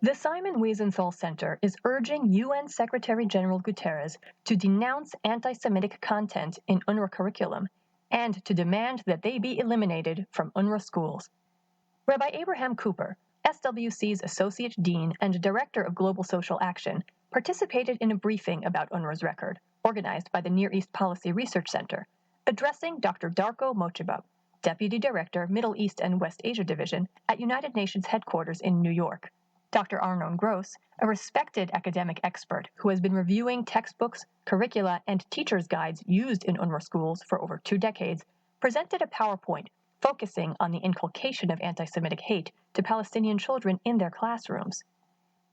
The Simon Wiesenthal Center is urging UN Secretary-General Guterres to denounce anti-Semitic content in UNRWA curriculum and to demand that they be eliminated from UNRWA schools. Rabbi Abraham Cooper, SWC's Associate Dean and Director of Global Social Action, participated in a briefing about UNRWA's record, organized by the Near East Policy Research Center, addressing Dr. Darko Mochibab, Deputy Director, Middle East and West Asia Division at United Nations headquarters in New York. Dr. Arnon Gross, a respected academic expert who has been reviewing textbooks, curricula, and teachers' guides used in UNRWA schools for over 2 decades, presented a PowerPoint focusing on the inculcation of anti-Semitic hate to Palestinian children in their classrooms.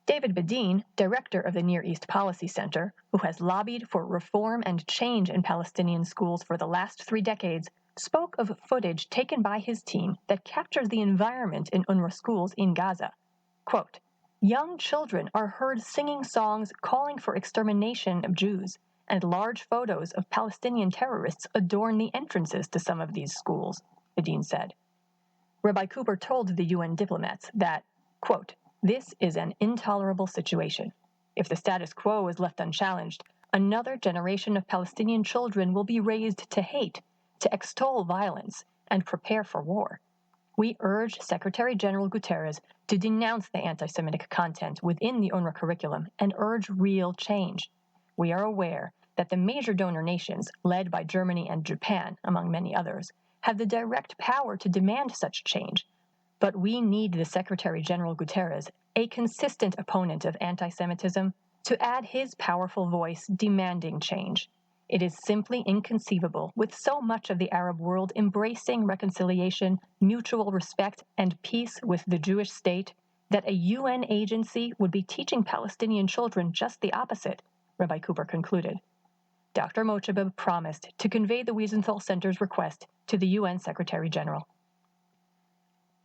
David Bedin, director of the Near East Policy Center, who has lobbied for reform and change in Palestinian schools for the last 3 decades, spoke of footage taken by his team that captures the environment in UNRWA schools in Gaza. Quote, "Young children are heard singing songs calling for extermination of Jews, and large photos of Palestinian terrorists adorn the entrances to some of these schools," Bedin said. Rabbi Cooper told the UN diplomats that, quote, "This is an intolerable situation. If the status quo is left unchallenged, another generation of Palestinian children will be raised to hate, to extol violence, and prepare for war. We urge Secretary-General Guterres to denounce the anti-Semitic content within the UNRWA curriculum and urge real change. We are aware that the major donor nations, led by Germany and Japan, among many others, have the direct power to demand such change, but we need the Secretary-General Guterres, a consistent opponent of anti-Semitism, to add his powerful voice demanding change. It is simply inconceivable, with so much of the Arab world embracing reconciliation, mutual respect, and peace with the Jewish state, that a UN agency would be teaching Palestinian children just the opposite," Rabbi Cooper concluded. Dr. Mochibab promised to convey the Wiesenthal Center's request to the UN Secretary-General.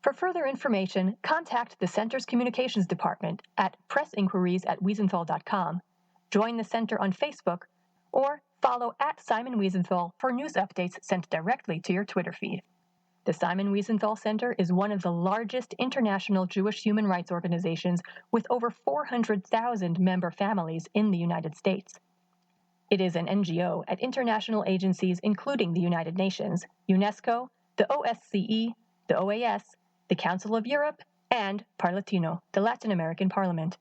For further information, contact the Center's Communications Department at pressinquiries@wiesenthal.com, join the Center on Facebook, or follow @Simon Wiesenthal for news updates sent directly to your Twitter feed. The Simon Wiesenthal Center is one of the largest international Jewish human rights organizations with over 400,000 member families in the United States. It is an NGO at international agencies including the United Nations, UNESCO, the OSCE, the OAS, the Council of Europe, and Parlatino, the Latin American Parliament.